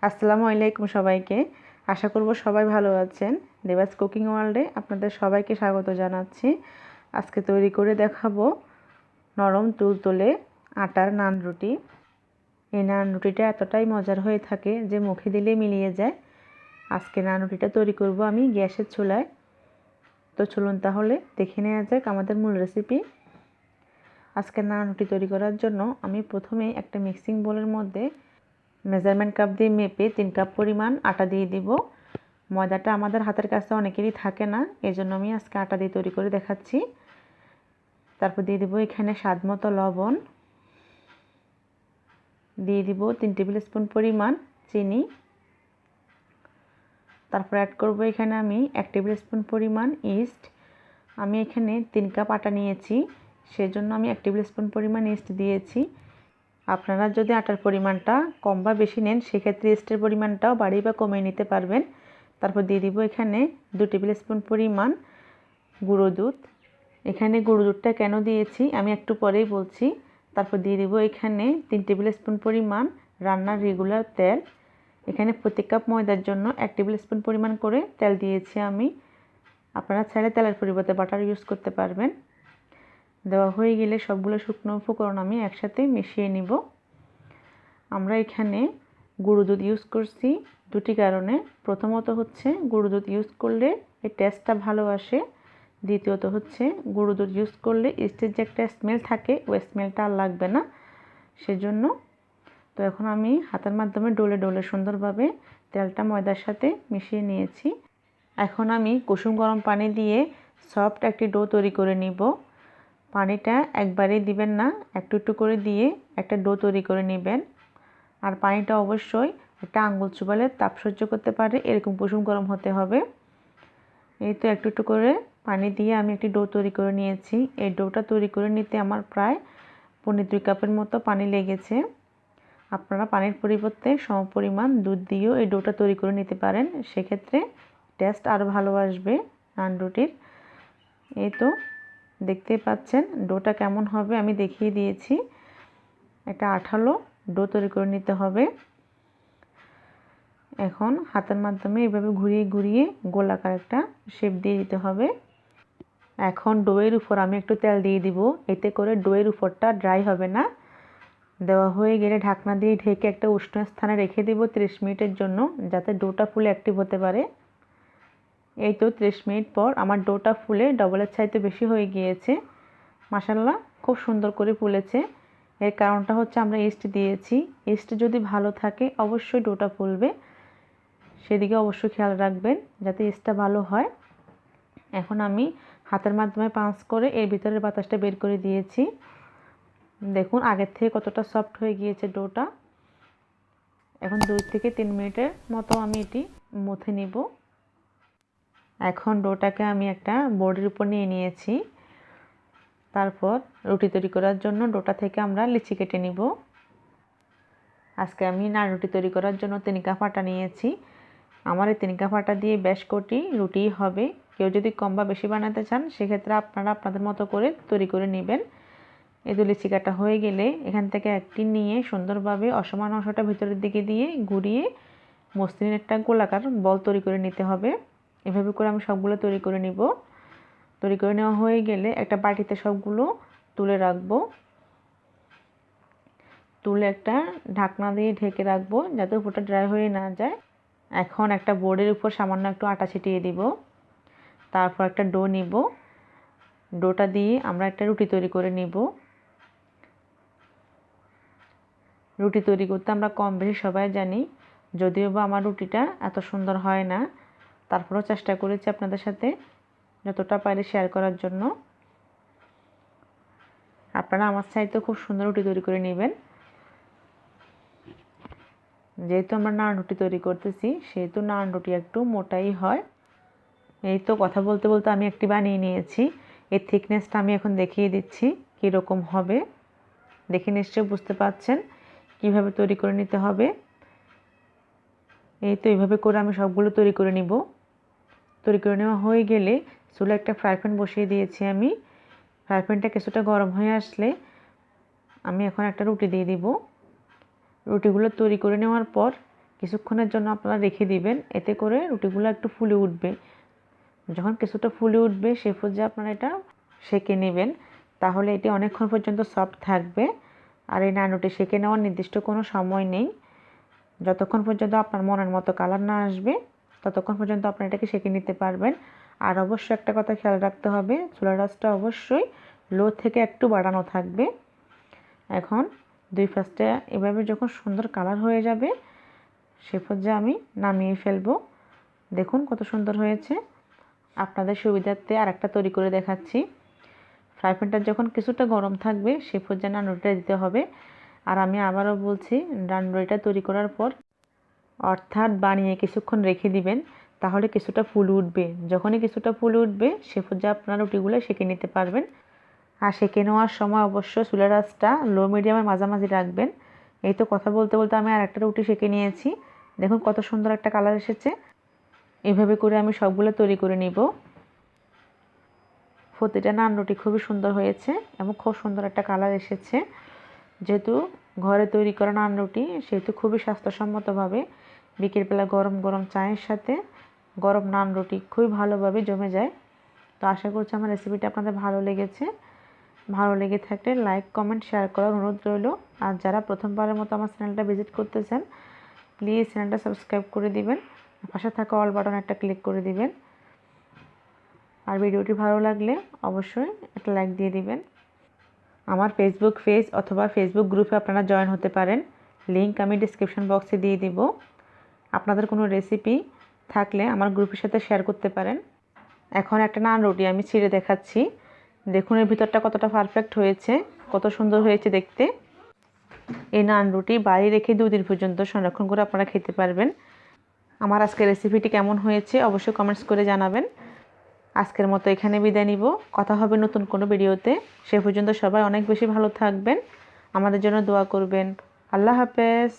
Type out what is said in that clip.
আসসালামু আলাইকুম সবাইকে। আশা করব সবাই ভালো আছেন। দেবাস কুকিং ওয়ার্ল্ডে আপনাদের সবাইকে স্বাগত জানাচ্ছি। আজকে তৈরি করে দেখাবো নরম তুলতুলে আটার নান রুটি। এই নান রুটিটা এতটাই মজার হয়ে থাকে যে মুখে দিলে মিলিয়ে যায়। আজকে নান রুটিটা তৈরি করব আমি গ্যাসের চুলায়। তো চলুন তাহলে দেখে নেওয়া যাক আমাদের মূল রেসিপি। আজকে নান রুটি তৈরি করার জন্য আমি প্রথমে একটা মিক্সিং বোলের মধ্যে মেজারমেন্ট কাপ দিয়ে মেপে 3 কাপ পরিমাণ আটা দিয়ে দিব। ময়দাটা আমাদের হাতের কাছে অনেকেরই থাকে না, এজন্য আমি আজকে আটা দিয়ে তৈরি করে দেখাচ্ছি। তারপর দিয়ে দিব এখানে স্বাদ মতো লবণ, দিয়ে দিব 3 টেবিল স্পুন পরিমাণ চিনি। তারপর অ্যাড করব এখানে আমি 1 টেবিল স্পুন পরিমাণ ইস্ট। আমি এখানে 3 কাপ আটা নিয়েছি, সেজন্য আমি 1 টেবিল স্পুন পরিমাণ ইস্ট দিয়েছি। আপনারা যদি আটার পরিমাণটা কম বা বেশি নেন সেক্ষেত্রে ইস্টের পরিমাণটাও বাড়িয়ে বা কমিয়ে নিতে পারবেন। তারপর দিয়ে দিব এখানে 2 টেবিল স্পুন পরিমাণ গুঁড়ো দুধ। এখানে গুঁড়ো দুধটা কেন দিয়েছি আমি একটু পরেই বলছি। তারপর দিয়ে দিব এখানে 3 টেবিল স্পুন পরিমাণ রান্নার রেগুলার তেল। এখানে প্রতি কাপ ময়দার জন্য 1 টেবিল স্পুন পরিমাণ করে তেল দিয়েছি আমি। আপনারা চাইলে তেলের পরিবর্তে বাটার ইউজ করতে পারবেন। দেওয়া হয়ে গেলে সবগুলো শুকনো উপকরণ আমি একসাথে মিশিয়ে নিব। আমরা এখানে গুঁড়ো দুধ ইউজ করছি দুটি কারণে। প্রথমত হচ্ছে গুঁড়ো দুধ ইউজ করলে এই টেস্টটা ভালো আসে। দ্বিতীয়ত হচ্ছে গুঁড়ো দুধ ইউজ করলে ইস্টের যে একটা স্মেল থাকে ওই স্মেলটা আর লাগবে না, সেজন্য। তো এখন আমি হাতের মাধ্যমে ডলে ডলে সুন্দরভাবে তেলটা ময়দার সাথে মিশিয়ে নিয়েছি। এখন আমি কুসুম গরম পানি দিয়ে সফট একটি ডো তৈরি করে নিব। পানিটা একবারেই দিবেন না, একটু একটু করে দিয়ে একটা ডো তৈরি করে নেবেন। আর পানিটা অবশ্যই একটা আঙ্গুল চুবালে তাপ সহ্য করতে পারে এরকম কুসুম গরম হতে হবে। এই তো একটু একটু করে পানি দিয়ে আমি একটি ডো তৈরি করে নিয়েছি। এই ডোটা তৈরি করে নিতে আমার প্রায় 2.5 কাপের মতো পানি লেগেছে। আপনারা পানির পরিবর্তে সমপরিমাণ দুধ দিয়েও এই ডোটা তৈরি করে নিতে পারেন, সেক্ষেত্রে টেস্ট আরও ভালো আসবে নান রুটির। এই তো দেখতে পাচ্ছেন ডোটা কেমন হবে আমি দেখিয়ে দিয়েছি। একটা আঠালো ডো তৈরি করে নিতে হবে। এখন হাতের মাধ্যমে এভাবে ঘুরিয়ে ঘুরিয়ে গোলাকার একটা শেপ দিয়ে দিতে হবে। এখন ডোয়ের উপর আমি একটু তেল দিয়ে দিব, এতে করে ডোয়ের উপরটা ড্রাই হবে না। দেওয়া হয়ে গেলে ঢাকনা দিয়ে ঢেকে একটা উষ্ণ স্থানে রেখে দিব 30 মিনিটের জন্য, যাতে ডোটা ফুলে অ্যাক্টিভ হতে পারে। এই তো 30 মিনিট পর আমার ডোটা ফুলে ডবলের চাইতে বেশি হয়ে গিয়েছে। মাশাআল্লাহ খুব সুন্দর করে ফুলেছে। এর কারণটা হচ্ছে আমরা ইস্ট দিয়েছি। ইস্ট যদি ভালো থাকে অবশ্যই ডোটা ফুলবে, সেদিকে অবশ্যই খেয়াল রাখবেন যাতে ইস্টটা ভালো হয়। এখন আমি হাতের মাধ্যমে পাঞ্চ করে এর ভিতরের বাতাসটা বের করে দিয়েছি। দেখুন আগের থেকে কতটা সফট হয়ে গিয়েছে ডোটা। এখন 2 থেকে 3 মিনিটের মতো আমি এটি মথে নিব। এখন ডোটাকে আমি একটা বোর্ডের উপর নিয়ে নিয়েছি। তারপর রুটি তৈরি করার জন্য ডোটা থেকে আমরা লিচি কেটে নিব। আজকে আমি নান রুটি তৈরি করার জন্য 3 কাপ আটা নিয়েছি। আমার এই 3 কাপ আটা দিয়ে বেশ কটি রুটি হবে। কেউ যদি কম বা বেশি বানাতে চান সেক্ষেত্রে আপনারা আপনাদের মতো করে তৈরি করে নেবেন। এই তো লিচি কাটা হয়ে গেলে এখান থেকে একটি নিয়ে সুন্দরভাবে অসমান অংশটা ভিতরের দিকে দিয়ে ঘুরিয়ে মসৃণ একটা গোলাকার বল তৈরি করে নিতে হবে। এভাবে করে আমি সবগুলো তৈরি করে নিব। তৈরি করে নেওয়া হয়ে গেলে একটা বাটিতে সবগুলো তুলে রাখবো। তুলে একটা ঢাকনা দিয়ে ঢেকে রাখবো যাতে উপরটা ড্রাই হয়ে না যায়। এখন একটা বোর্ডের উপর সামান্য একটু আটা ছিটিয়ে দিব। তারপর একটা ডো নিব। ডোটা দিয়ে আমরা একটা রুটি তৈরি করে নিব। রুটি তৈরি করতে আমরা কম বেশি সবাই জানি, যদিও বা আমার রুটিটা এত সুন্দর হয় না, তারপরেও চেষ্টা করেছি আপনাদের সাথে যতটা পারি শেয়ার করার জন্য। আপনারা আমার চাইতেও খুব সুন্দর রুটি তৈরি করে নেবেন। যেহেতু আমরা নান রুটি তৈরি করতেছি সেহেতু নান রুটি একটু মোটাই হয়। এই তো কথা বলতে বলতে আমি একটি বানিয়ে নিয়েছি। এর থিকনেসটা আমি এখন দেখিয়ে দিচ্ছি কীরকম হবে। দেখে নিশ্চয়ই বুঝতে পারছেন কিভাবে তৈরি করে নিতে হবে। এই তো এইভাবে করে আমি সবগুলো তৈরি করে নিব। তৈরি করে নেওয়া হয়ে গেলে চুলায় একটা ফ্রাই প্যান বসিয়ে দিয়েছি আমি। ফ্রাই প্যানটা কিছুটা গরম হয়ে আসলে আমি এখন একটা রুটি দিয়ে দিব। রুটিগুলো তৈরি করে নেওয়ার পর কিছুক্ষণের জন্য আপনারা রেখে দিবেন, এতে করে রুটিগুলো একটু ফুলে উঠবে। যখন কিছুটা ফুলে উঠবে সে পর্যায়ে আপনারা এটা সেঁকে নেবেন, তাহলে এটি অনেকক্ষণ পর্যন্ত সফট থাকবে। আর এই নান রুটি সেঁকে নেওয়ার নির্দিষ্ট কোনো সময় নেই, যতক্ষণ পর্যন্ত আপনার মনের মতো কালার না আসবে ততক্ষণ পর্যন্ত আপনি এটাকে সেঁকে নিতে পারবেন। আর অবশ্যই একটা কথা খেয়াল রাখতে হবে, চুলার আঁচটা অবশ্যই লো থেকে একটু বাড়ানো থাকবে। এখন দুই পাশটা এভাবে যখন সুন্দর কালার হয়ে যাবে সে পর্যায়ে আমি নামিয়ে ফেলবো। দেখুন কত সুন্দর হয়েছে। আপনাদের সুবিধার্থে আরেকটা তৈরি করে দেখাচ্ছি। ফ্রাই প্যানটা যখন কিছুটা গরম থাকবে সে পর্যায়ে নান রুটিটা দিতে হবে। আর আমি আবারও বলছি, নান রুটিটা তৈরি করার পর অর্থাৎ বানিয়ে কিছুক্ষণ রেখে দিবেন, তাহলে কিছুটা ফুলে উঠবে। যখনই কিছুটা ফুলে উঠবে সে পর্যায়ে আপনারা রুটিগুলো সেঁকে নিতে পারবেন। আর সেঁকে নেওয়ার সময় অবশ্যই চুলার আঁচটা লো মিডিয়ামের মাঝামাঝি রাখবেন। এই তো কথা বলতে বলতে আমি আর একটা রুটি সেঁকে নিয়েছি। দেখুন কত সুন্দর একটা কালার এসেছে। এভাবে করে আমি সবগুলো তৈরি করে নিব। প্রতিটা নান রুটি খুবই সুন্দর হয়েছে এবং খুব সুন্দর একটা কালার এসেছে। যেহেতু ঘরে তৈরি করা নান রুটি, সেহেতু খুবই স্বাস্থ্যসম্মতভাবে বিকেলবেলা গরম গরম চায়ের সাথে গরম নান রুটি খুবই ভালোভাবে জমে যায়। তো আশা করছি আমার রেসিপিটা আপনাদের ভালো লেগেছে। ভালো লেগে থাকলে লাইক, কমেন্ট, শেয়ার করার অনুরোধ রইল। আর যারা প্রথমবারের মতো আমার চ্যানেলটা ভিজিট করতেছেন, প্লিজ চ্যানেলটা সাবস্ক্রাইব করে দিবেন, পাশে থাকা অল বাটন একটা ক্লিক করে দিবেন। আর ভিডিওটি ভালো লাগলে অবশ্যই একটা লাইক দিয়ে দিবেন। আমার ফেসবুক পেজ অথবা ফেসবুক গ্রুপে আপনারা জয়েন হতে পারেন, লিংক আমি ডিসক্রিপশন বক্সে দিয়ে দিব। আপনাদের কোনো রেসিপি থাকলে আমার গ্রুপের সাথে শেয়ার করতে পারেন। এখন একটা নান রুটি আমি ছিঁড়ে দেখাচ্ছি। দেখুন এর ভিতরটা কতটা পারফেক্ট হয়েছে, কত সুন্দর হয়েছে দেখতে। এই নান রুটি বাইরে রেখে 2 দিন পর্যন্ত সংরক্ষণ করে আপনারা খেতে পারবেন। আমার আজকের রেসিপিটি কেমন হয়েছে অবশ্যই কমেন্টস করে জানাবেন। আজকের মতো এখানে বিদায় নিব। কথা হবে নতুন কোনো ভিডিওতে। সে পর্যন্ত সবাই অনেক বেশি ভালো থাকবেন, আমাদের জন্য দোয়া করবেন। আল্লাহ হাফেজ।